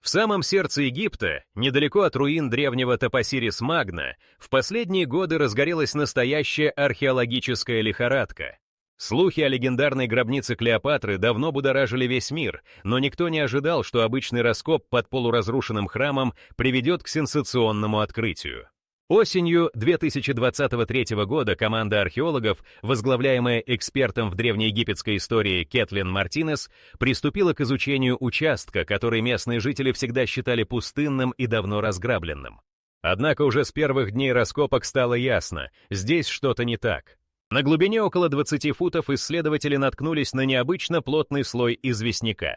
В самом сердце Египта, недалеко от руин древнего Топосирис Магна, в последние годы разгорелась настоящая археологическая лихорадка. Слухи о легендарной гробнице Клеопатры давно будоражили весь мир, но никто не ожидал, что обычный раскоп под полуразрушенным храмом приведет к сенсационному открытию. Осенью 2023 года команда археологов, возглавляемая экспертом в древнеегипетской истории Кэтлин Мартинес, приступила к изучению участка, который местные жители всегда считали пустынным и давно разграбленным. Однако уже с первых дней раскопок стало ясно, здесь что-то не так. На глубине около 20 футов исследователи наткнулись на необычно плотный слой известняка.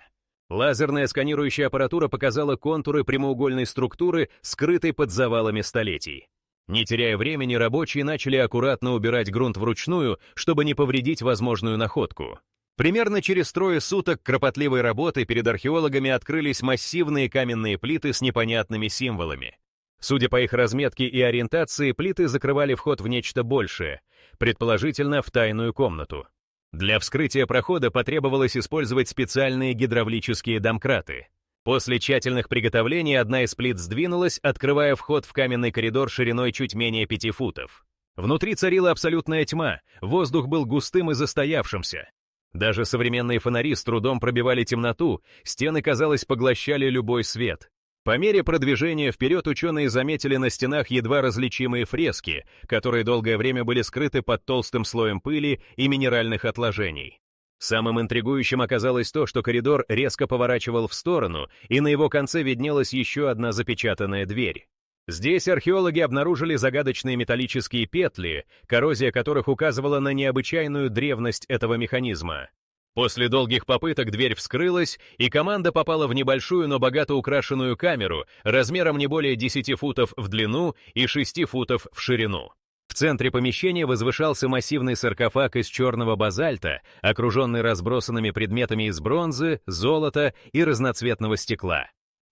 Лазерная сканирующая аппаратура показала контуры прямоугольной структуры, скрытой под завалами столетий. Не теряя времени, рабочие начали аккуратно убирать грунт вручную, чтобы не повредить возможную находку. Примерно через 3 суток кропотливой работы перед археологами открылись массивные каменные плиты с непонятными символами. Судя по их разметке и ориентации, плиты закрывали вход в нечто большее, предположительно в тайную комнату. Для вскрытия прохода потребовалось использовать специальные гидравлические домкраты. После тщательных приготовлений одна из плит сдвинулась, открывая вход в каменный коридор шириной чуть менее 5 футов. Внутри царила абсолютная тьма, воздух был густым и застоявшимся. Даже современные фонари с трудом пробивали темноту, стены, казалось, поглощали любой свет. По мере продвижения вперед ученые заметили на стенах едва различимые фрески, которые долгое время были скрыты под толстым слоем пыли и минеральных отложений. Самым интригующим оказалось то, что коридор резко поворачивал в сторону, и на его конце виднелась еще одна запечатанная дверь. Здесь археологи обнаружили загадочные металлические петли, коррозия которых указывала на необычайную древность этого механизма. После долгих попыток дверь вскрылась, и команда попала в небольшую, но богато украшенную камеру размером не более 10 футов в длину и 6 футов в ширину. В центре помещения возвышался массивный саркофаг из черного базальта, окруженный разбросанными предметами из бронзы, золота и разноцветного стекла.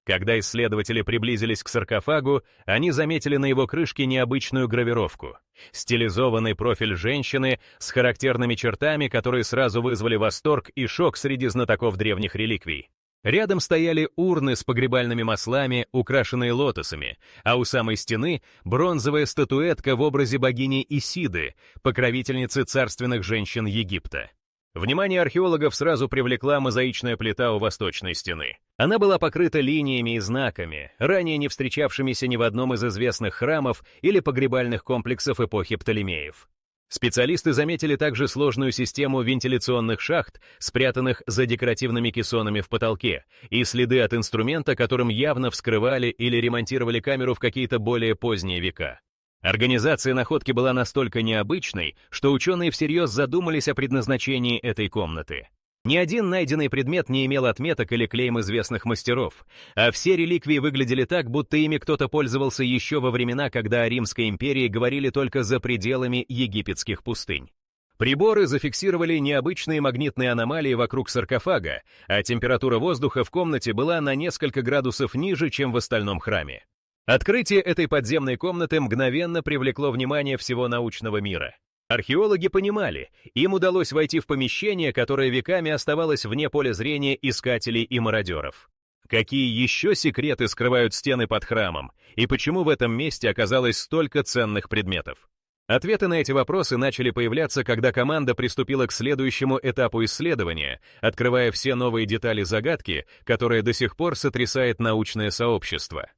Когда исследователи приблизились к саркофагу, они заметили на его крышке необычную гравировку. Стилизованный профиль женщины с характерными чертами, которые сразу вызвали восторг и шок среди знатоков древних реликвий. Рядом стояли урны с погребальными маслами, украшенные лотосами, а у самой стены бронзовая статуэтка в образе богини Исиды, покровительницы царственных женщин Египта. Внимание археологов сразу привлекла мозаичная плита у восточной стены. Она была покрыта линиями и знаками, ранее не встречавшимися ни в одном из известных храмов или погребальных комплексов эпохи Птолемеев. Специалисты заметили также сложную систему вентиляционных шахт, спрятанных за декоративными кессонами в потолке, и следы от инструмента, которым явно вскрывали или ремонтировали камеру в какие-то более поздние века. Организация находки была настолько необычной, что ученые всерьез задумались о предназначении этой комнаты. Ни один найденный предмет не имел отметок или клейм известных мастеров, а все реликвии выглядели так, будто ими кто-то пользовался еще во времена, когда о Римской империи говорили только за пределами египетских пустынь. Приборы зафиксировали необычные магнитные аномалии вокруг саркофага, а температура воздуха в комнате была на несколько градусов ниже, чем в остальном храме. Открытие этой подземной комнаты мгновенно привлекло внимание всего научного мира. Археологи понимали, им удалось войти в помещение, которое веками оставалось вне поля зрения искателей и мародеров. Какие еще секреты скрывают стены под храмом, и почему в этом месте оказалось столько ценных предметов? Ответы на эти вопросы начали появляться, когда команда приступила к следующему этапу исследования, открывая все новые детали загадки, которая до сих пор сотрясает научное сообщество.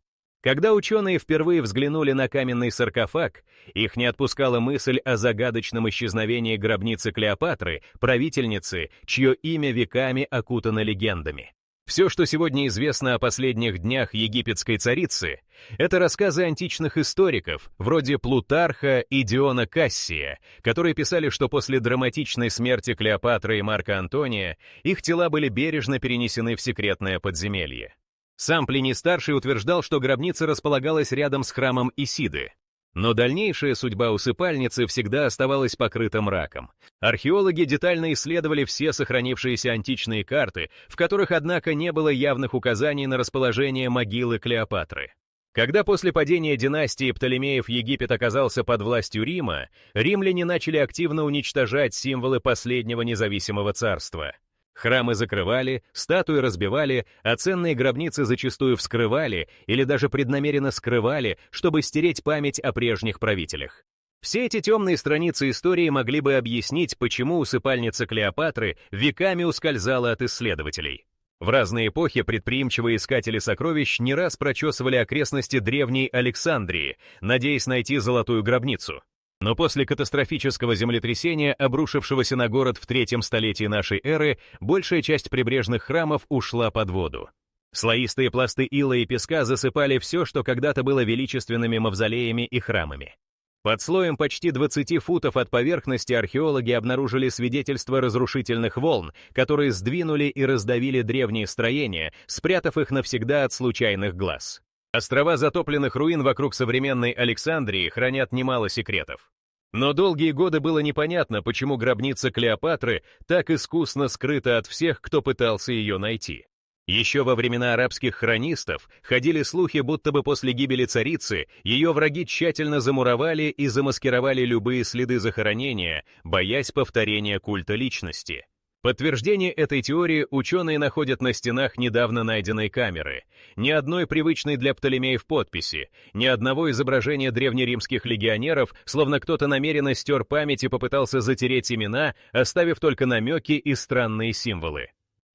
Когда ученые впервые взглянули на каменный саркофаг, их не отпускала мысль о загадочном исчезновении гробницы Клеопатры, правительницы, чье имя веками окутано легендами. Все, что сегодня известно о последних днях египетской царицы, это рассказы античных историков, вроде Плутарха и Диона Кассия, которые писали, что после драматичной смерти Клеопатры и Марка Антония их тела были бережно перенесены в секретное подземелье. Сам Плиний-старший утверждал, что гробница располагалась рядом с храмом Исиды. Но дальнейшая судьба усыпальницы всегда оставалась покрыта мраком. Археологи детально исследовали все сохранившиеся античные карты, в которых, однако, не было явных указаний на расположение могилы Клеопатры. Когда после падения династии Птолемеев Египет оказался под властью Рима, римляне начали активно уничтожать символы последнего независимого царства. Храмы закрывали, статуи разбивали, а ценные гробницы зачастую вскрывали или даже преднамеренно скрывали, чтобы стереть память о прежних правителях. Все эти темные страницы истории могли бы объяснить, почему усыпальница Клеопатры веками ускользала от исследователей. В разные эпохи предприимчивые искатели сокровищ не раз прочесывали окрестности древней Александрии, надеясь найти золотую гробницу. Но после катастрофического землетрясения, обрушившегося на город в 3 столетии нашей эры, большая часть прибрежных храмов ушла под воду. Слоистые пласты ила и песка засыпали все, что когда-то было величественными мавзолеями и храмами. Под слоем почти 20 футов от поверхности археологи обнаружили свидетельства разрушительных волн, которые сдвинули и раздавили древние строения, спрятав их навсегда от случайных глаз. Острова затопленных руин вокруг современной Александрии хранят немало секретов. Но долгие годы было непонятно, почему гробница Клеопатры так искусно скрыта от всех, кто пытался ее найти. Еще во времена арабских хронистов ходили слухи, будто бы после гибели царицы ее враги тщательно замуровали и замаскировали любые следы захоронения, боясь повторения культа личности. Подтверждение этой теории ученые находят на стенах недавно найденной камеры. Ни одной привычной для Птолемеев подписи, ни одного изображения древнеримских легионеров, словно кто-то намеренно стер память и попытался затереть имена, оставив только намеки и странные символы.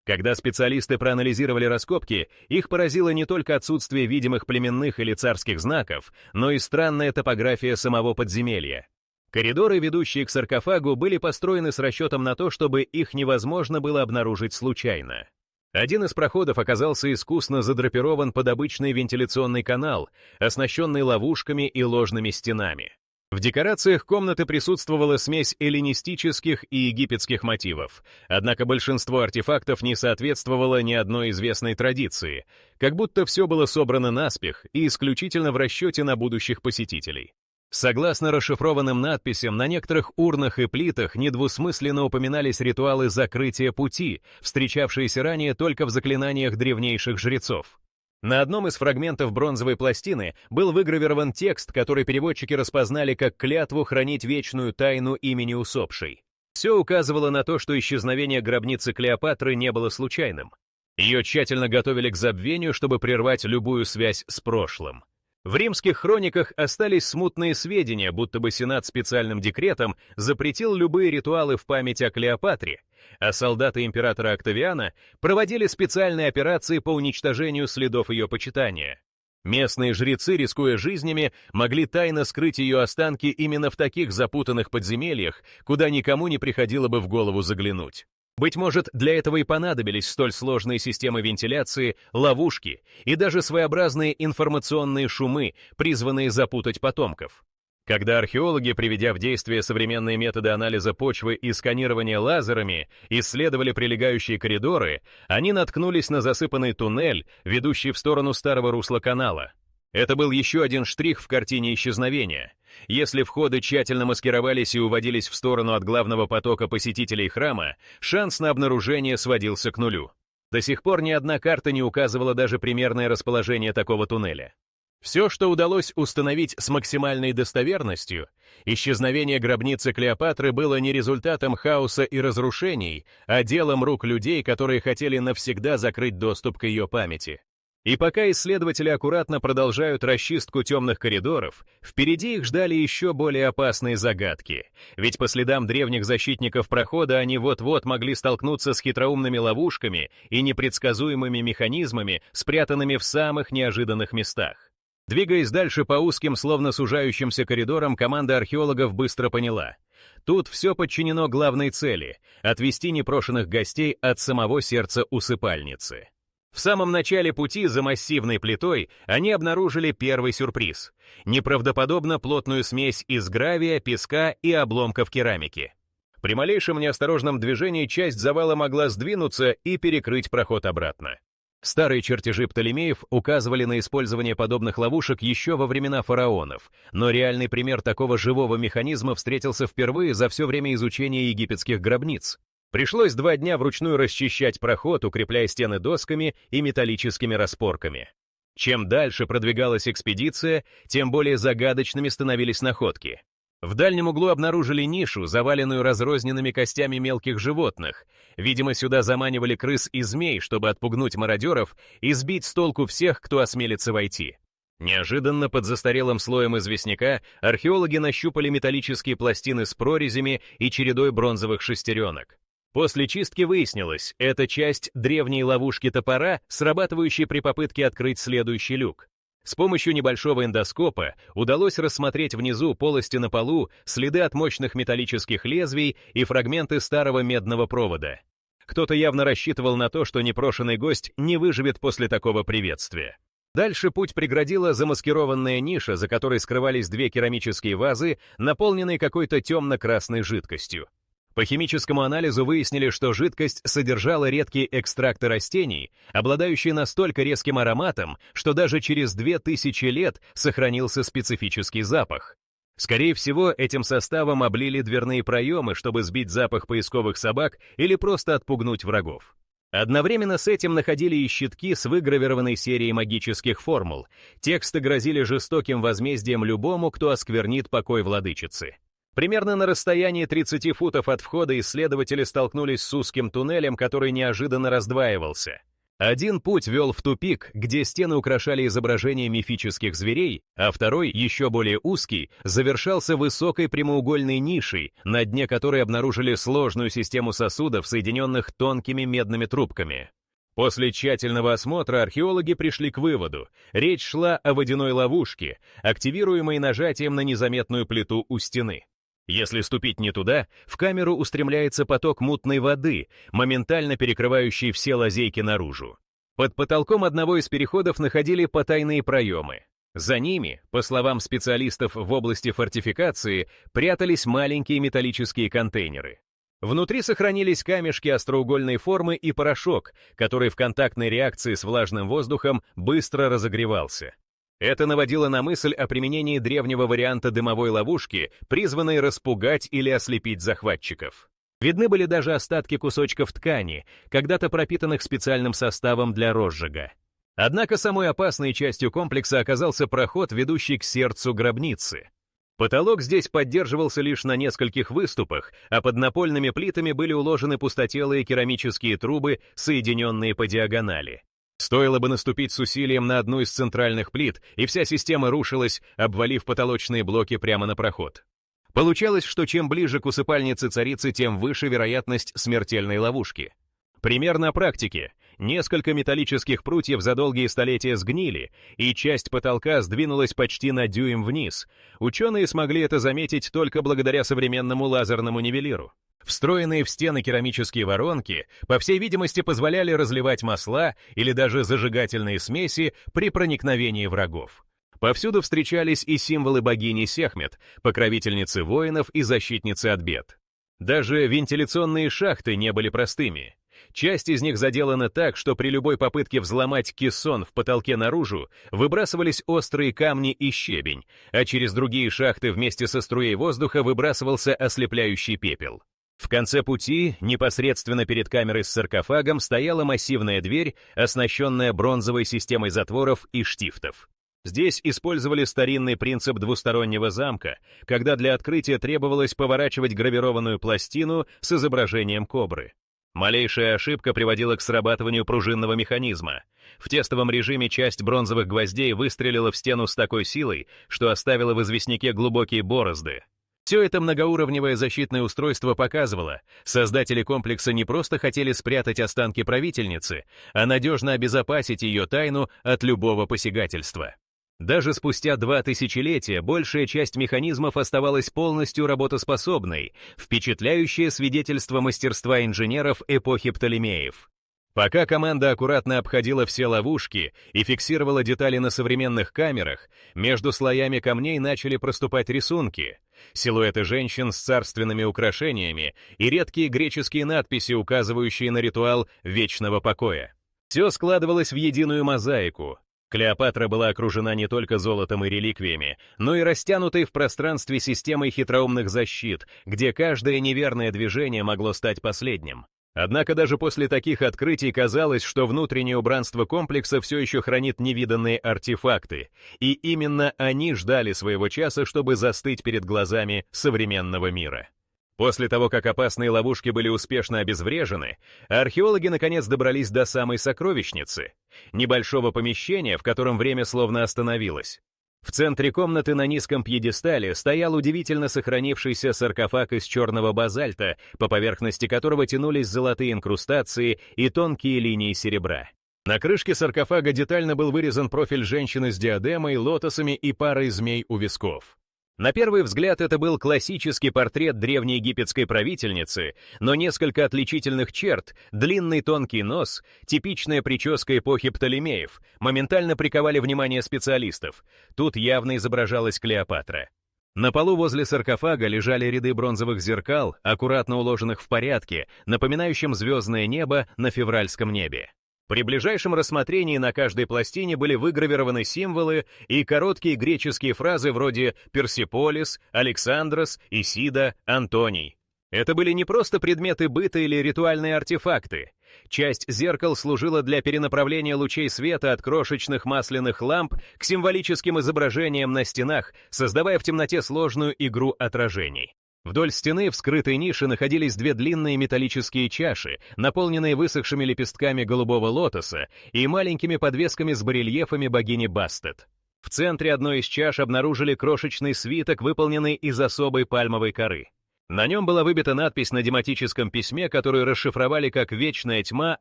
Когда специалисты проанализировали раскопки, их поразило не только отсутствие видимых племенных или царских знаков, но и странная топография самого подземелья. Коридоры, ведущие к саркофагу, были построены с расчетом на то, чтобы их невозможно было обнаружить случайно. Один из проходов оказался искусно задрапирован под обычный вентиляционный канал, оснащенный ловушками и ложными стенами. В декорациях комнаты присутствовала смесь эллинистических и египетских мотивов, однако большинство артефактов не соответствовало ни одной известной традиции, как будто все было собрано наспех и исключительно в расчете на будущих посетителей. Согласно расшифрованным надписям, на некоторых урнах и плитах недвусмысленно упоминались ритуалы закрытия пути, встречавшиеся ранее только в заклинаниях древнейших жрецов. На одном из фрагментов бронзовой пластины был выгравирован текст, который переводчики распознали как клятву хранить вечную тайну имени усопшей. Все указывало на то, что исчезновение гробницы Клеопатры не было случайным. Ее тщательно готовили к забвению, чтобы прервать любую связь с прошлым. В римских хрониках остались смутные сведения, будто бы Сенат специальным декретом запретил любые ритуалы в память о Клеопатре, а солдаты императора Октавиана проводили специальные операции по уничтожению следов ее почитания. Местные жрецы, рискуя жизнями, могли тайно скрыть ее останки именно в таких запутанных подземельях, куда никому не приходило бы в голову заглянуть. Быть может, для этого и понадобились столь сложные системы вентиляции, ловушки и даже своеобразные информационные шумы, призванные запутать потомков. Когда археологи, приведя в действие современные методы анализа почвы и сканирования лазерами, исследовали прилегающие коридоры, они наткнулись на засыпанный туннель, ведущий в сторону старого русла канала. Это был еще один штрих в картине исчезновения. Если входы тщательно маскировались и уводились в сторону от главного потока посетителей храма, шанс на обнаружение сводился к нулю. До сих пор ни одна карта не указывала даже примерное расположение такого туннеля. Все, что удалось установить с максимальной достоверностью, исчезновение гробницы Клеопатры было не результатом хаоса и разрушений, а делом рук людей, которые хотели навсегда закрыть доступ к ее памяти. И пока исследователи аккуратно продолжают расчистку темных коридоров, впереди их ждали еще более опасные загадки, ведь по следам древних защитников прохода они вот-вот могли столкнуться с хитроумными ловушками и непредсказуемыми механизмами, спрятанными в самых неожиданных местах. Двигаясь дальше по узким, словно сужающимся коридорам, команда археологов быстро поняла. Тут все подчинено главной цели — отвести непрошенных гостей от самого сердца усыпальницы. В самом начале пути за массивной плитой они обнаружили первый сюрприз — неправдоподобно плотную смесь из гравия, песка и обломков керамики. При малейшем неосторожном движении часть завала могла сдвинуться и перекрыть проход обратно. Старые чертежи Птолемеев указывали на использование подобных ловушек еще во времена фараонов, но реальный пример такого живого механизма встретился впервые за все время изучения египетских гробниц. Пришлось 2 дня вручную расчищать проход, укрепляя стены досками и металлическими распорками. Чем дальше продвигалась экспедиция, тем более загадочными становились находки. В дальнем углу обнаружили нишу, заваленную разрозненными костями мелких животных. Видимо, сюда заманивали крыс и змей, чтобы отпугнуть мародеров и сбить с толку всех, кто осмелится войти. Неожиданно под застарелым слоем известняка археологи нащупали металлические пластины с прорезями и чередой бронзовых шестеренок. После чистки выяснилось, это часть древней ловушки топора, срабатывающей при попытке открыть следующий люк. С помощью небольшого эндоскопа удалось рассмотреть внизу полости на полу, следы от мощных металлических лезвий и фрагменты старого медного провода. Кто-то явно рассчитывал на то, что непрошенный гость не выживет после такого приветствия. Дальше путь преградила замаскированная ниша, за которой скрывались две керамические вазы, наполненные какой-то темно-красной жидкостью. По химическому анализу выяснили, что жидкость содержала редкие экстракты растений, обладающие настолько резким ароматом, что даже через 2000 лет сохранился специфический запах. Скорее всего, этим составом облили дверные проемы, чтобы сбить запах поисковых собак или просто отпугнуть врагов. Одновременно с этим находили и щитки с выгравированной серией магических формул. Тексты грозили жестоким возмездием любому, кто осквернит покой владычицы. Примерно на расстоянии 30 футов от входа исследователи столкнулись с узким туннелем, который неожиданно раздваивался. Один путь вел в тупик, где стены украшали изображения мифических зверей, а второй, еще более узкий, завершался высокой прямоугольной нишей, на дне которой обнаружили сложную систему сосудов, соединенных тонкими медными трубками. После тщательного осмотра археологи пришли к выводу: речь шла о водяной ловушке, активируемой нажатием на незаметную плиту у стены. Если ступить не туда, в камеру устремляется поток мутной воды, моментально перекрывающий все лазейки наружу. Под потолком одного из переходов находили потайные проемы. За ними, по словам специалистов в области фортификации, прятались маленькие металлические контейнеры. Внутри сохранились камешки остроугольной формы и порошок, который в контактной реакции с влажным воздухом быстро разогревался. Это наводило на мысль о применении древнего варианта дымовой ловушки, призванной распугать или ослепить захватчиков. Видны были даже остатки кусочков ткани, когда-то пропитанных специальным составом для розжига. Однако самой опасной частью комплекса оказался проход, ведущий к сердцу гробницы. Потолок здесь поддерживался лишь на нескольких выступах, а под напольными плитами были уложены пустотелые керамические трубы, соединенные по диагонали. Стоило бы наступить с усилием на одну из центральных плит, и вся система рушилась, обвалив потолочные блоки прямо на проход. Получалось, что чем ближе к усыпальнице царицы, тем выше вероятность смертельной ловушки. Пример на практике. Несколько металлических прутьев за долгие столетия сгнили, и часть потолка сдвинулась почти на дюйм вниз. Ученые смогли это заметить только благодаря современному лазерному нивелиру. Встроенные в стены керамические воронки, по всей видимости, позволяли разливать масла или даже зажигательные смеси при проникновении врагов. Повсюду встречались и символы богини Сехмет, покровительницы воинов и защитницы от бед. Даже вентиляционные шахты не были простыми. Часть из них заделана так, что при любой попытке взломать кессон в потолке наружу выбрасывались острые камни и щебень, а через другие шахты вместе со струей воздуха выбрасывался ослепляющий пепел. В конце пути, непосредственно перед камерой с саркофагом, стояла массивная дверь, оснащенная бронзовой системой затворов и штифтов. Здесь использовали старинный принцип двустороннего замка, когда для открытия требовалось поворачивать гравированную пластину с изображением кобры. Малейшая ошибка приводила к срабатыванию пружинного механизма. В тестовом режиме часть бронзовых гвоздей выстрелила в стену с такой силой, что оставила в известняке глубокие борозды. Все это многоуровневое защитное устройство показывало, создатели комплекса не просто хотели спрятать останки правительницы, а надежно обезопасить ее тайну от любого посягательства. Даже спустя 2 тысячелетия большая часть механизмов оставалась полностью работоспособной, впечатляющее свидетельство мастерства инженеров эпохи Птолемеев. Пока команда аккуратно обходила все ловушки и фиксировала детали на современных камерах, между слоями камней начали проступать рисунки, силуэты женщин с царственными украшениями и редкие греческие надписи, указывающие на ритуал вечного покоя. Все складывалось в единую мозаику. Клеопатра была окружена не только золотом и реликвиями, но и растянутой в пространстве системой хитроумных защит, где каждое неверное движение могло стать последним. Однако даже после таких открытий казалось, что внутреннее убранство комплекса все еще хранит невиданные артефакты, и именно они ждали своего часа, чтобы застыть перед глазами современного мира. После того, как опасные ловушки были успешно обезврежены, археологи наконец добрались до самой сокровищницы, небольшого помещения, в котором время словно остановилось. В центре комнаты на низком пьедестале стоял удивительно сохранившийся саркофаг из черного базальта, по поверхности которого тянулись золотые инкрустации и тонкие линии серебра. На крышке саркофага детально был вырезан профиль женщины с диадемой, лотосами и парой змей у висков. На первый взгляд это был классический портрет древнеегипетской правительницы, но несколько отличительных черт, длинный тонкий нос, типичная прическа эпохи Птолемеев, моментально приковали внимание специалистов. Тут явно изображалась Клеопатра. На полу возле саркофага лежали ряды бронзовых зеркал, аккуратно уложенных в порядке, напоминающем звездное небо на февральском небе. При ближайшем рассмотрении на каждой пластине были выгравированы символы и короткие греческие фразы вроде «Персеполис», «Александрос», «Исида», «Антоний». Это были не просто предметы быта или ритуальные артефакты. Часть зеркал служила для перенаправления лучей света от крошечных масляных ламп к символическим изображениям на стенах, создавая в темноте сложную игру отражений. Вдоль стены в скрытой нише находились две длинные металлические чаши, наполненные высохшими лепестками голубого лотоса и маленькими подвесками с барельефами богини Бастет. В центре одной из чаш обнаружили крошечный свиток, выполненный из особой пальмовой коры. На нем была выбита надпись на дематическом письме, которую расшифровали как «Вечная тьма,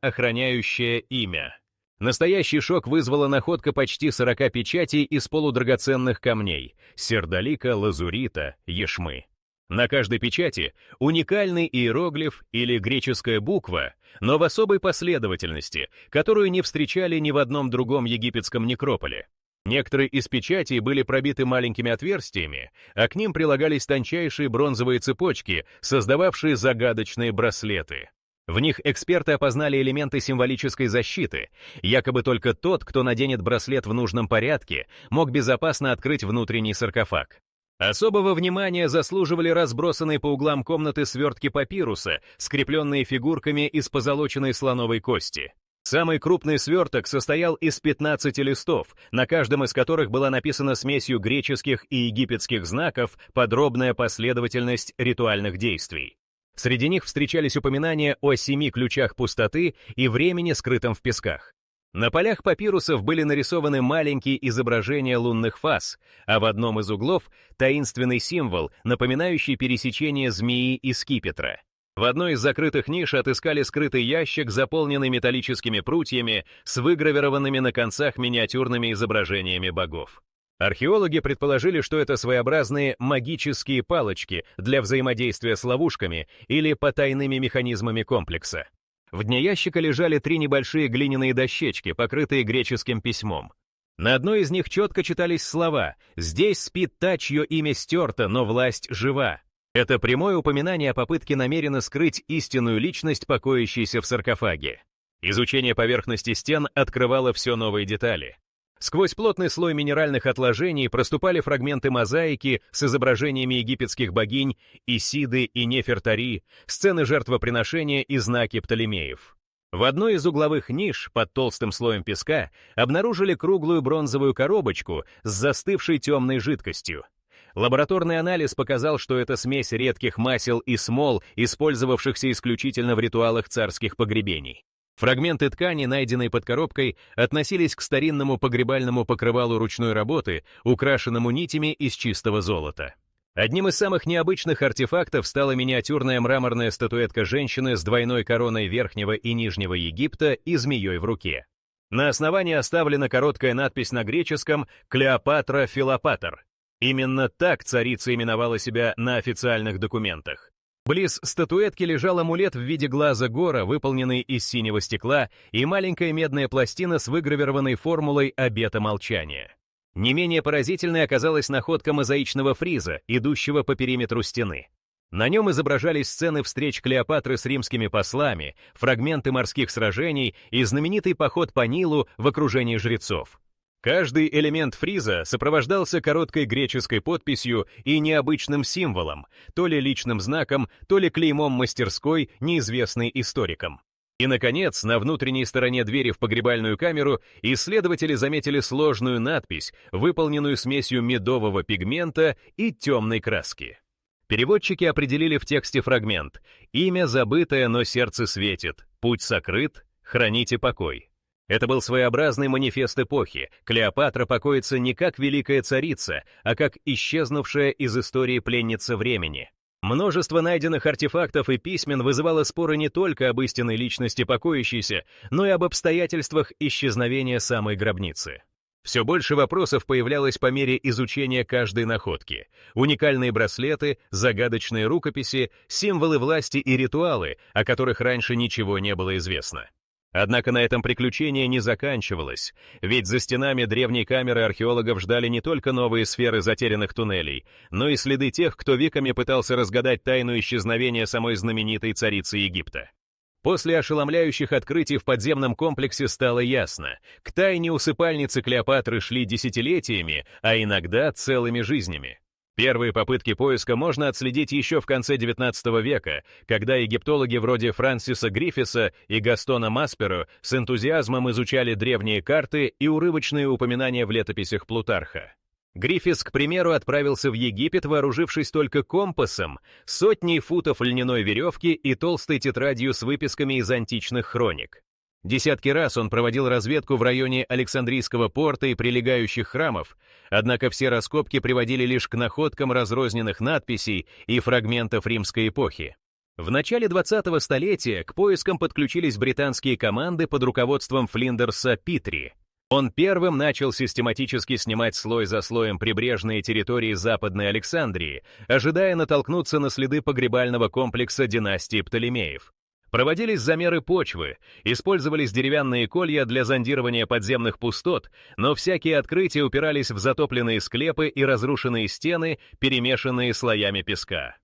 охраняющая имя». Настоящий шок вызвала находка почти 40 печатей из полудрагоценных камней — сердолика, лазурита, яшмы. На каждой печати уникальный иероглиф или греческая буква, но в особой последовательности, которую не встречали ни в одном другом египетском некрополе. Некоторые из печатей были пробиты маленькими отверстиями, а к ним прилагались тончайшие бронзовые цепочки, создававшие загадочные браслеты. В них эксперты опознали элементы символической защиты. Якобы только тот, кто наденет браслет в нужном порядке, мог безопасно открыть внутренний саркофаг. Особого внимания заслуживали разбросанные по углам комнаты свертки папируса, скрепленные фигурками из позолоченной слоновой кости. Самый крупный сверток состоял из 15 листов, на каждом из которых была написана смесью греческих и египетских знаков подробная последовательность ритуальных действий. Среди них встречались упоминания о 7 ключах пустоты и времени, скрытом в песках. На полях папирусов были нарисованы маленькие изображения лунных фаз, а в одном из углов — таинственный символ, напоминающий пересечение змеи и скипетра. В одной из закрытых ниш отыскали скрытый ящик, заполненный металлическими прутьями с выгравированными на концах миниатюрными изображениями богов. Археологи предположили, что это своеобразные магические палочки для взаимодействия с ловушками или потайными механизмами комплекса. В дне ящика лежали 3 небольшие глиняные дощечки, покрытые греческим письмом. На одной из них четко читались слова «Здесь спит та, чье имя стерто, но власть жива». Это прямое упоминание о попытке намеренно скрыть истинную личность, покоящейся в саркофаге. Изучение поверхности стен открывало все новые детали. Сквозь плотный слой минеральных отложений проступали фрагменты мозаики с изображениями египетских богинь Исиды и Нефертари, сцены жертвоприношения и знаки Птолемеев. В одной из угловых ниш под толстым слоем песка обнаружили круглую бронзовую коробочку с застывшей темной жидкостью. Лабораторный анализ показал, что это смесь редких масел и смол, использовавшихся исключительно в ритуалах царских погребений. Фрагменты ткани, найденные под коробкой, относились к старинному погребальному покрывалу ручной работы, украшенному нитями из чистого золота. Одним из самых необычных артефактов стала миниатюрная мраморная статуэтка женщины с двойной короной Верхнего и Нижнего Египта и змеей в руке. На основании оставлена короткая надпись на греческом «Клеопатра Филопатр». Именно так царица именовала себя на официальных документах. Близ статуэтки лежал амулет в виде глаза гора, выполненный из синего стекла, и маленькая медная пластина с выгравированной формулой обета молчания. Не менее поразительной оказалась находка мозаичного фриза, идущего по периметру стены. На нем изображались сцены встреч Клеопатры с римскими послами, фрагменты морских сражений и знаменитый поход по Нилу в окружении жрецов. Каждый элемент фриза сопровождался короткой греческой подписью и необычным символом, то ли личным знаком, то ли клеймом мастерской, неизвестной историкам. И, наконец, на внутренней стороне двери в погребальную камеру исследователи заметили сложную надпись, выполненную смесью медового пигмента и темной краски. Переводчики определили в тексте фрагмент: «Имя забытое, но сердце светит, путь сокрыт, храните покой». Это был своеобразный манифест эпохи. Клеопатра покоится не как великая царица, а как исчезнувшая из истории пленница времени. Множество найденных артефактов и письмен вызывало споры не только об истинной личности покоящейся, но и об обстоятельствах исчезновения самой гробницы. Все больше вопросов появлялось по мере изучения каждой находки. Уникальные браслеты, загадочные рукописи, символы власти и ритуалы, о которых раньше ничего не было известно. Однако на этом приключение не заканчивалось, ведь за стенами древней камеры археологов ждали не только новые сферы затерянных туннелей, но и следы тех, кто веками пытался разгадать тайну исчезновения самой знаменитой царицы Египта. После ошеломляющих открытий в подземном комплексе стало ясно: к тайне усыпальницы Клеопатры шли десятилетиями, а иногда целыми жизнями. Первые попытки поиска можно отследить еще в конце XIX века, когда египтологи вроде Франсиса Гриффиса и Гастона Масперо с энтузиазмом изучали древние карты и урывочные упоминания в летописях Плутарха. Гриффис, к примеру, отправился в Египет, вооружившись только компасом, сотней футов льняной веревки и толстой тетрадью с выписками из античных хроник. Десятки раз он проводил разведку в районе Александрийского порта и прилегающих храмов, однако все раскопки приводили лишь к находкам разрозненных надписей и фрагментов римской эпохи. В начале 20-го столетия к поискам подключились британские команды под руководством Флиндерса Питри. Он первым начал систематически снимать слой за слоем прибрежные территории Западной Александрии, ожидая натолкнуться на следы погребального комплекса династии Птолемеев. Проводились замеры почвы, использовались деревянные колья для зондирования подземных пустот, но всякие открытия упирались в затопленные склепы и разрушенные стены, перемешанные слоями песка.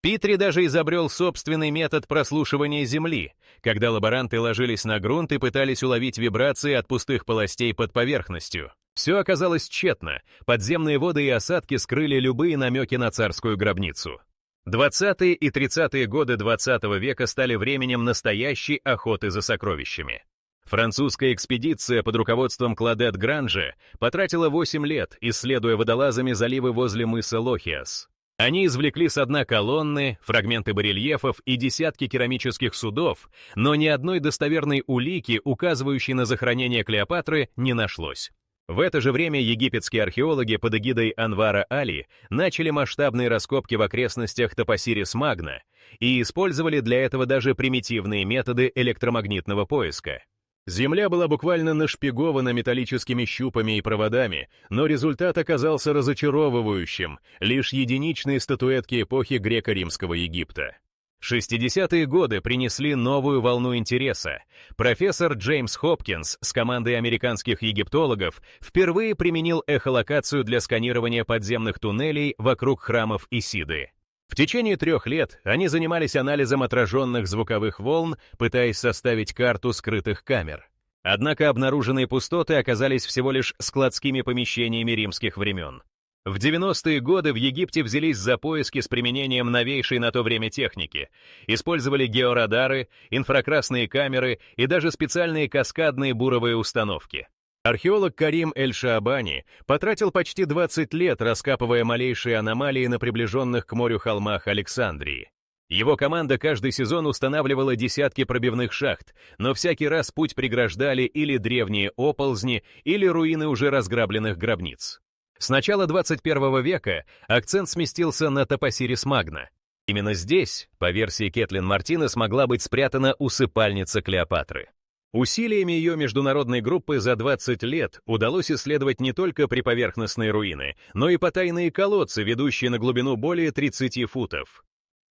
Питри даже изобрел собственный метод прослушивания земли, когда лаборанты ложились на грунт и пытались уловить вибрации от пустых полостей под поверхностью. Все оказалось тщетно, подземные воды и осадки скрыли любые намеки на царскую гробницу. 20-е и 30-е годы 20 века стали временем настоящей охоты за сокровищами. Французская экспедиция под руководством Клодет Гранже потратила 8 лет, исследуя водолазами заливы возле мыса Лохиас. Они извлекли со дна колонны, фрагменты барельефов и десятки керамических судов, но ни одной достоверной улики, указывающей на захоронение Клеопатры, не нашлось. В это же время египетские археологи под эгидой Анвара Али начали масштабные раскопки в окрестностях Топосирис-Магна и использовали для этого даже примитивные методы электромагнитного поиска. Земля была буквально нашпигована металлическими щупами и проводами, но результат оказался разочаровывающим: лишь единичные статуэтки эпохи греко-римского Египта. 60-е годы принесли новую волну интереса. Профессор Джеймс Хопкинс с командой американских египтологов впервые применил эхолокацию для сканирования подземных туннелей вокруг храмов Исиды. В течение 3 лет они занимались анализом отраженных звуковых волн, пытаясь составить карту скрытых камер. Однако обнаруженные пустоты оказались всего лишь складскими помещениями римских времен. В 90-е годы в Египте взялись за поиски с применением новейшей на то время техники. Использовали георадары, инфракрасные камеры и даже специальные каскадные буровые установки. Археолог Карим Эль-Шаабани потратил почти 20 лет, раскапывая малейшие аномалии на приближенных к морю холмах Александрии. Его команда каждый сезон устанавливала десятки пробивных шахт, но всякий раз путь преграждали или древние оползни, или руины уже разграбленных гробниц. С начала 21 века акцент сместился на Топосирис-Магна. Именно здесь, по версии Кэтлин Мартинес, могла быть спрятана усыпальница Клеопатры. Усилиями ее международной группы за 20 лет удалось исследовать не только приповерхностные руины, но и потайные колодцы, ведущие на глубину более 30 футов.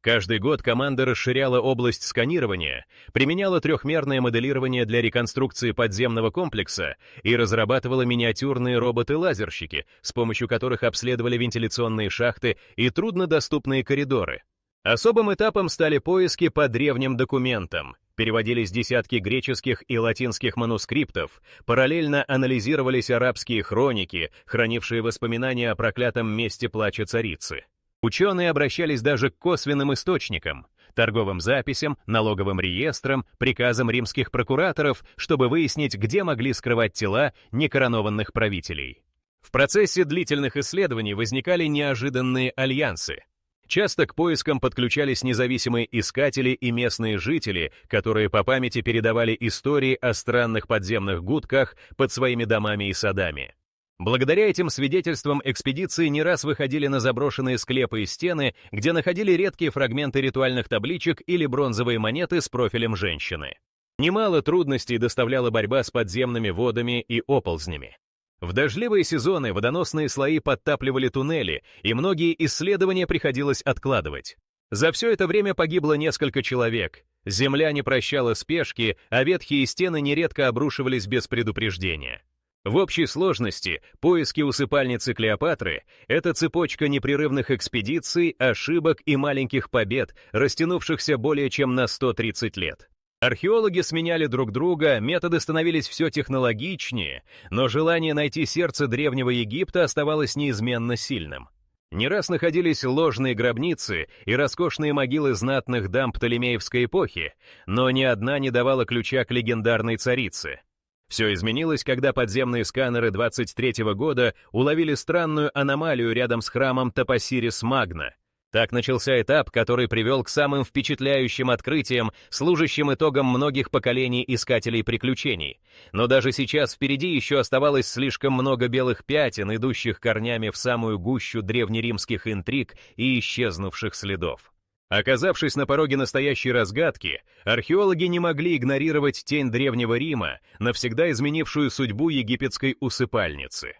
Каждый год команда расширяла область сканирования, применяла трехмерное моделирование для реконструкции подземного комплекса и разрабатывала миниатюрные роботы-лазерщики, с помощью которых обследовали вентиляционные шахты и труднодоступные коридоры. Особым этапом стали поиски по древним документам. Переводились десятки греческих и латинских манускриптов, параллельно анализировались арабские хроники, хранившие воспоминания о проклятом месте плача царицы. Ученые обращались даже к косвенным источникам, торговым записям, налоговым реестрам, приказам римских прокураторов, чтобы выяснить, где могли скрывать тела некоронованных правителей. В процессе длительных исследований возникали неожиданные альянсы. Часто к поискам подключались независимые искатели и местные жители, которые по памяти передавали истории о странных подземных гудках под своими домами и садами. Благодаря этим свидетельствам экспедиции не раз выходили на заброшенные склепы и стены, где находили редкие фрагменты ритуальных табличек или бронзовые монеты с профилем женщины. Немало трудностей доставляла борьба с подземными водами и оползнями. В дождливые сезоны водоносные слои подтапливали туннели, и многие исследования приходилось откладывать. За все это время погибло несколько человек. Земля не прощала спешки, а ветхие стены нередко обрушивались без предупреждения. В общей сложности поиски усыпальницы Клеопатры — это цепочка непрерывных экспедиций, ошибок и маленьких побед, растянувшихся более чем на 130 лет. Археологи сменяли друг друга, методы становились все технологичнее, но желание найти сердце древнего Египта оставалось неизменно сильным. Не раз находились ложные гробницы и роскошные могилы знатных дам Птолемеевской эпохи, но ни одна не давала ключа к легендарной царице. Все изменилось, когда подземные сканеры 23-го года уловили странную аномалию рядом с храмом Топосирис Магна. Так начался этап, который привел к самым впечатляющим открытиям, служащим итогом многих поколений искателей приключений. Но даже сейчас впереди еще оставалось слишком много белых пятен, идущих корнями в самую гущу древнеримских интриг и исчезнувших следов. Оказавшись на пороге настоящей разгадки, археологи не могли игнорировать тень Древнего Рима, навсегда изменившую судьбу египетской усыпальницы.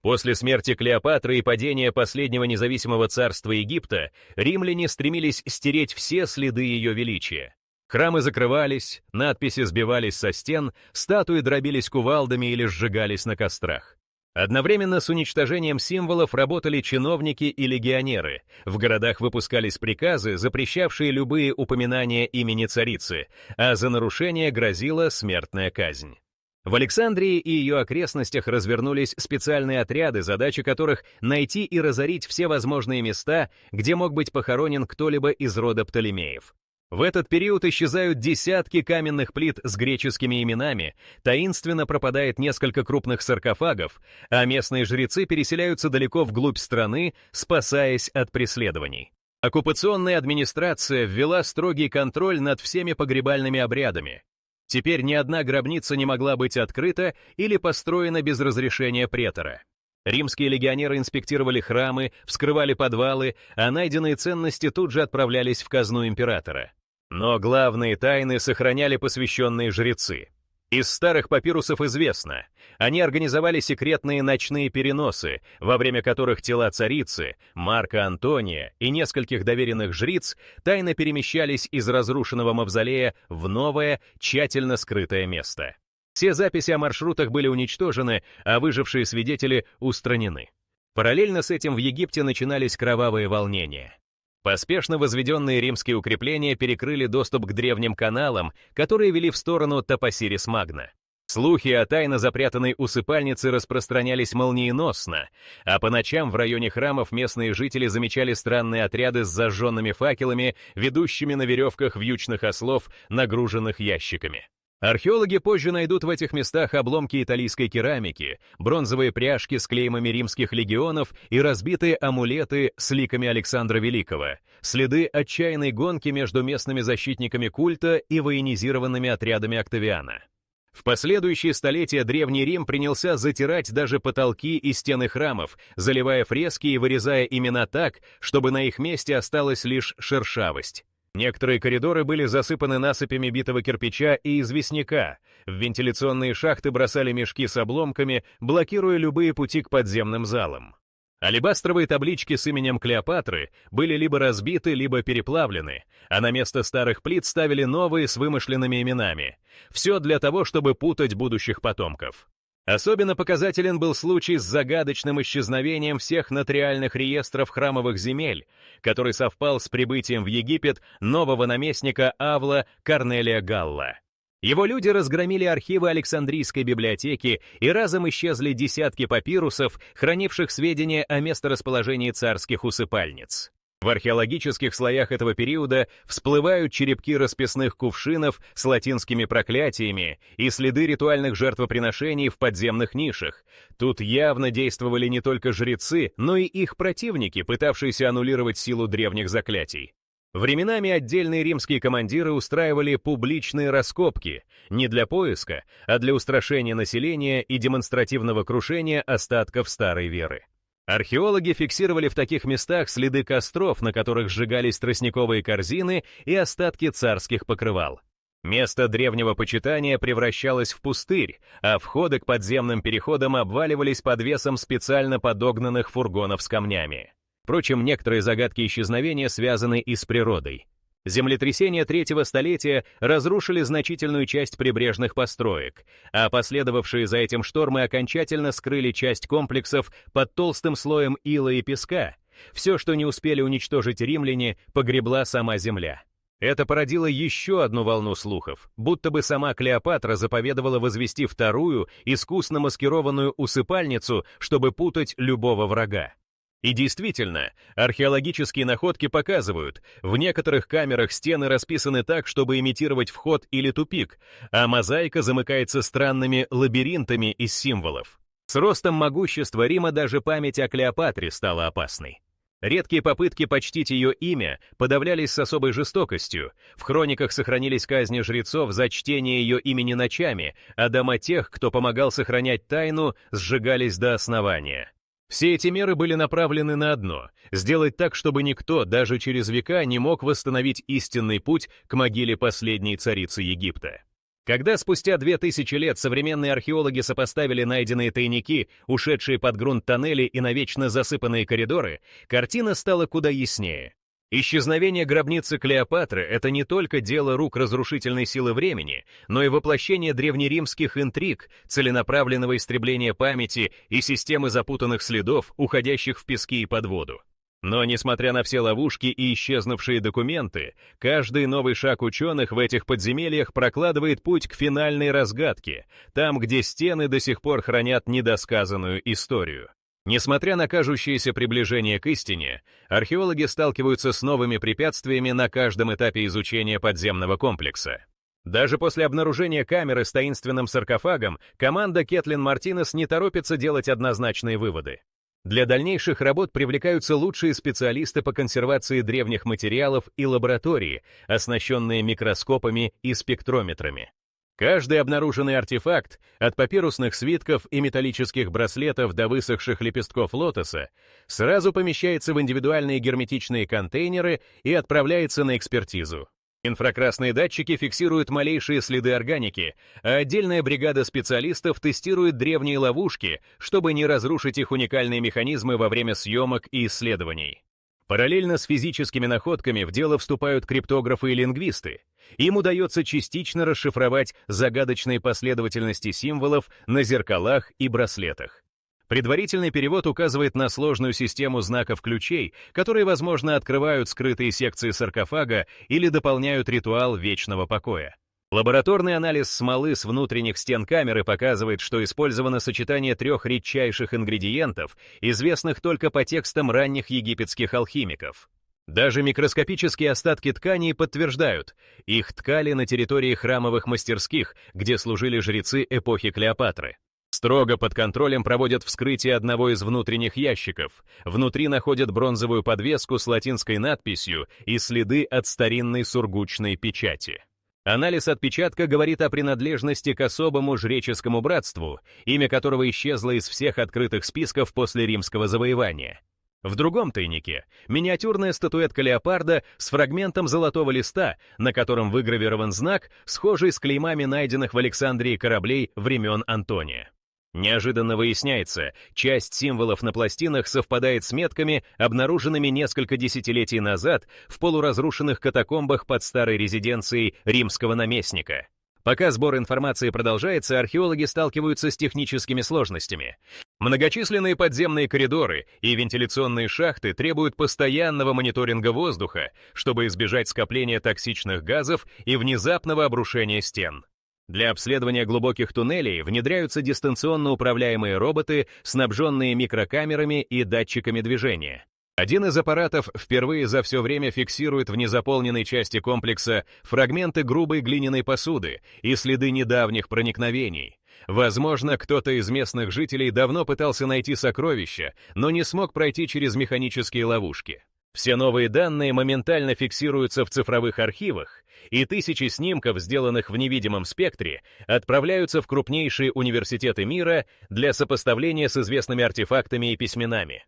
После смерти Клеопатры и падения последнего независимого царства Египта, римляне стремились стереть все следы ее величия. Храмы закрывались, надписи сбивались со стен, статуи дробились кувалдами или сжигались на кострах. Одновременно с уничтожением символов работали чиновники и легионеры. В городах выпускались приказы, запрещавшие любые упоминания имени царицы, а за нарушение грозила смертная казнь. В Александрии и ее окрестностях развернулись специальные отряды, задача которых — найти и разорить все возможные места, где мог быть похоронен кто-либо из рода Птолемеев. В этот период исчезают десятки каменных плит с греческими именами, таинственно пропадает несколько крупных саркофагов, а местные жрецы переселяются далеко вглубь страны, спасаясь от преследований. Оккупационная администрация ввела строгий контроль над всеми погребальными обрядами. Теперь ни одна гробница не могла быть открыта или построена без разрешения претора. Римские легионеры инспектировали храмы, вскрывали подвалы, а найденные ценности тут же отправлялись в казну императора. Но главные тайны сохраняли посвященные жрецы. Из старых папирусов известно, они организовали секретные ночные переносы, во время которых тела царицы, Марка Антония и нескольких доверенных жриц тайно перемещались из разрушенного мавзолея в новое, тщательно скрытое место. Все записи о маршрутах были уничтожены, а выжившие свидетели устранены. Параллельно с этим в Египте начинались кровавые волнения. Поспешно возведенные римские укрепления перекрыли доступ к древним каналам, которые вели в сторону Топосирис Магна. Слухи о тайно запрятанной усыпальнице распространялись молниеносно, а по ночам в районе храмов местные жители замечали странные отряды с зажженными факелами, ведущими на веревках вьючных ослов, нагруженных ящиками. Археологи позже найдут в этих местах обломки италийской керамики, бронзовые пряжки с клеймами римских легионов и разбитые амулеты с ликами Александра Великого, следы отчаянной гонки между местными защитниками культа и военизированными отрядами Октавиана. В последующие столетия Древний Рим принялся затирать даже потолки и стены храмов, заливая фрески и вырезая имена так, чтобы на их месте осталась лишь шершавость. Некоторые коридоры были засыпаны насыпями битого кирпича и известняка, в вентиляционные шахты бросали мешки с обломками, блокируя любые пути к подземным залам. Алебастровые таблички с именем Клеопатры были либо разбиты, либо переплавлены, а на место старых плит ставили новые с вымышленными именами. Все для того, чтобы путать будущих потомков. Особенно показателен был случай с загадочным исчезновением всех нотариальных реестров храмовых земель, который совпал с прибытием в Египет нового наместника Авла Корнелия Галла. Его люди разгромили архивы Александрийской библиотеки, и разом исчезли десятки папирусов, хранивших сведения о месторасположении царских усыпальниц. В археологических слоях этого периода всплывают черепки расписных кувшинов с латинскими проклятиями и следы ритуальных жертвоприношений в подземных нишах. Тут явно действовали не только жрецы, но и их противники, пытавшиеся аннулировать силу древних заклятий. Временами отдельные римские командиры устраивали публичные раскопки не для поиска, а для устрашения населения и демонстративного крушения остатков старой веры. Археологи фиксировали в таких местах следы костров, на которых сжигались тростниковые корзины и остатки царских покрывал. Место древнего почитания превращалось в пустырь, а входы к подземным переходам обваливались под весом специально подогнанных фургонов с камнями. Впрочем, некоторые загадки исчезновения связаны и с природой. Землетрясения третьего столетия разрушили значительную часть прибрежных построек, а последовавшие за этим штормы окончательно скрыли часть комплексов под толстым слоем ила и песка. Все, что не успели уничтожить римляне, погребла сама земля. Это породило еще одну волну слухов, будто бы сама Клеопатра заповедовала возвести вторую, искусно маскированную усыпальницу, чтобы путать любого врага. И действительно, археологические находки показывают, в некоторых камерах стены расписаны так, чтобы имитировать вход или тупик, а мозаика замыкается странными лабиринтами из символов. С ростом могущества Рима даже память о Клеопатре стала опасной. Редкие попытки почтить ее имя подавлялись с особой жестокостью, в хрониках сохранились казни жрецов за чтение ее имени ночами, а дома тех, кто помогал сохранять тайну, сжигались до основания. Все эти меры были направлены на одно — сделать так, чтобы никто, даже через века, не мог восстановить истинный путь к могиле последней царицы Египта. Когда спустя 2000 лет современные археологи сопоставили найденные тайники, ушедшие под грунт тоннели и навечно засыпанные коридоры, картина стала куда яснее. Исчезновение гробницы Клеопатры — это не только дело рук разрушительной силы времени, но и воплощение древнеримских интриг, целенаправленного истребления памяти и системы запутанных следов, уходящих в пески и под воду. Но, несмотря на все ловушки и исчезнувшие документы, каждый новый шаг ученых в этих подземельях прокладывает путь к финальной разгадке, там, где стены до сих пор хранят недосказанную историю. Несмотря на кажущееся приближение к истине, археологи сталкиваются с новыми препятствиями на каждом этапе изучения подземного комплекса. Даже после обнаружения камеры с таинственным саркофагом команда Кэтлин Мартинес не торопится делать однозначные выводы. Для дальнейших работ привлекаются лучшие специалисты по консервации древних материалов и лаборатории, оснащенные микроскопами и спектрометрами. Каждый обнаруженный артефакт, от папирусных свитков и металлических браслетов до высохших лепестков лотоса, сразу помещается в индивидуальные герметичные контейнеры и отправляется на экспертизу. Инфракрасные датчики фиксируют малейшие следы органики, а отдельная бригада специалистов тестирует древние ловушки, чтобы не разрушить их уникальные механизмы во время съемок и исследований. Параллельно с физическими находками в дело вступают криптографы и лингвисты. Им удается частично расшифровать загадочные последовательности символов на зеркалах и браслетах. Предварительный перевод указывает на сложную систему знаков-ключей, которые, возможно, открывают скрытые секции саркофага или дополняют ритуал вечного покоя. Лабораторный анализ смолы с внутренних стен камеры показывает, что использовано сочетание 3 редчайших ингредиентов, известных только по текстам ранних египетских алхимиков. Даже микроскопические остатки тканей подтверждают, их ткали на территории храмовых мастерских, где служили жрецы эпохи Клеопатры. Строго под контролем проводят вскрытие одного из внутренних ящиков. Внутри находят бронзовую подвеску с латинской надписью и следы от старинной сургучной печати. Анализ отпечатка говорит о принадлежности к особому жреческому братству, имя которого исчезло из всех открытых списков после римского завоевания. В другом тайнике — миниатюрная статуэтка леопарда с фрагментом золотого листа, на котором выгравирован знак, схожий с клеймами найденных в Александрии кораблей времен Антония. Неожиданно выясняется, часть символов на пластинах совпадает с метками, обнаруженными несколько десятилетий назад в полуразрушенных катакомбах под старой резиденцией римского наместника. Пока сбор информации продолжается, археологи сталкиваются с техническими сложностями. Многочисленные подземные коридоры и вентиляционные шахты требуют постоянного мониторинга воздуха, чтобы избежать скопления токсичных газов и внезапного обрушения стен. Для обследования глубоких туннелей внедряются дистанционно управляемые роботы, снабженные микрокамерами и датчиками движения. Один из аппаратов впервые за все время фиксирует в незаполненной части комплекса фрагменты грубой глиняной посуды и следы недавних проникновений. Возможно, кто-то из местных жителей давно пытался найти сокровища, но не смог пройти через механические ловушки. Все новые данные моментально фиксируются в цифровых архивах, и тысячи снимков, сделанных в невидимом спектре, отправляются в крупнейшие университеты мира для сопоставления с известными артефактами и письменами.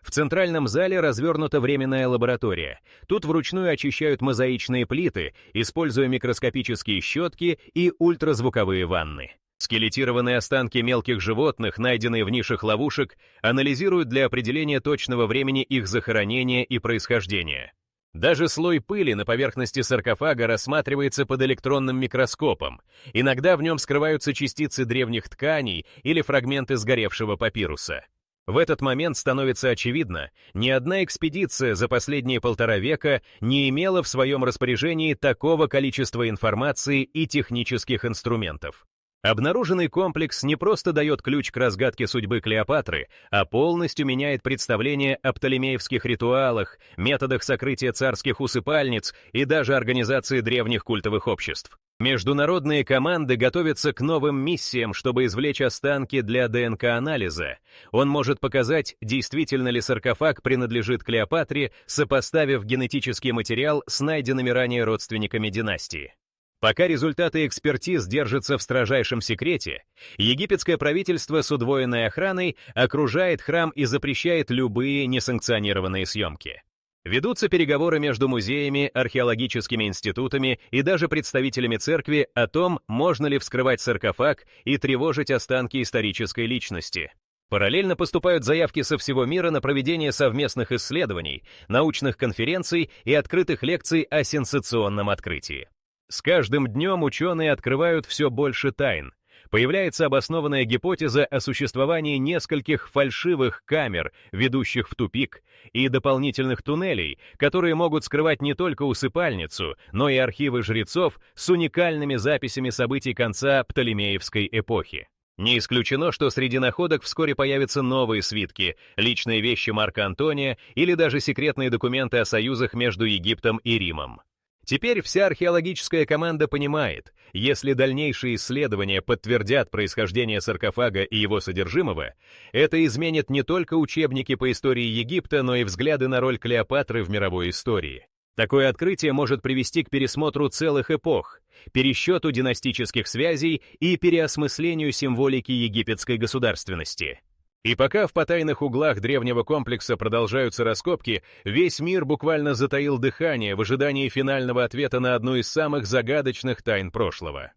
В центральном зале развернута временная лаборатория. Тут вручную очищают мозаичные плиты, используя микроскопические щетки и ультразвуковые ванны. Скелетированные останки мелких животных, найденные в нишах ловушек, анализируют для определения точного времени их захоронения и происхождения. Даже слой пыли на поверхности саркофага рассматривается под электронным микроскопом. Иногда в нем скрываются частицы древних тканей или фрагменты сгоревшего папируса. В этот момент становится очевидно, ни одна экспедиция за последние 1,5 века не имела в своем распоряжении такого количества информации и технических инструментов. Обнаруженный комплекс не просто дает ключ к разгадке судьбы Клеопатры, а полностью меняет представление о птолемеевских ритуалах, методах сокрытия царских усыпальниц и даже организации древних культовых обществ. Международные команды готовятся к новым миссиям, чтобы извлечь останки для ДНК-анализа. Он может показать, действительно ли саркофаг принадлежит Клеопатре, сопоставив генетический материал с найденными ранее родственниками династии. Пока результаты экспертиз держатся в строжайшем секрете, египетское правительство с удвоенной охраной окружает храм и запрещает любые несанкционированные съемки. Ведутся переговоры между музеями, археологическими институтами и даже представителями церкви о том, можно ли вскрывать саркофаг и тревожить останки исторической личности. Параллельно поступают заявки со всего мира на проведение совместных исследований, научных конференций и открытых лекций о сенсационном открытии. С каждым днем ученые открывают все больше тайн. Появляется обоснованная гипотеза о существовании нескольких фальшивых камер, ведущих в тупик, и дополнительных туннелей, которые могут скрывать не только усыпальницу, но и архивы жрецов с уникальными записями событий конца Птолемеевской эпохи. Не исключено, что среди находок вскоре появятся новые свитки, личные вещи Марка Антония или даже секретные документы о союзах между Египтом и Римом. Теперь вся археологическая команда понимает, если дальнейшие исследования подтвердят происхождение саркофага и его содержимого, это изменит не только учебники по истории Египта, но и взгляды на роль Клеопатры в мировой истории. Такое открытие может привести к пересмотру целых эпох, пересчету династических связей и переосмыслению символики египетской государственности. И пока в потайных углах древнего комплекса продолжаются раскопки, весь мир буквально затаил дыхание в ожидании финального ответа на одну из самых загадочных тайн прошлого.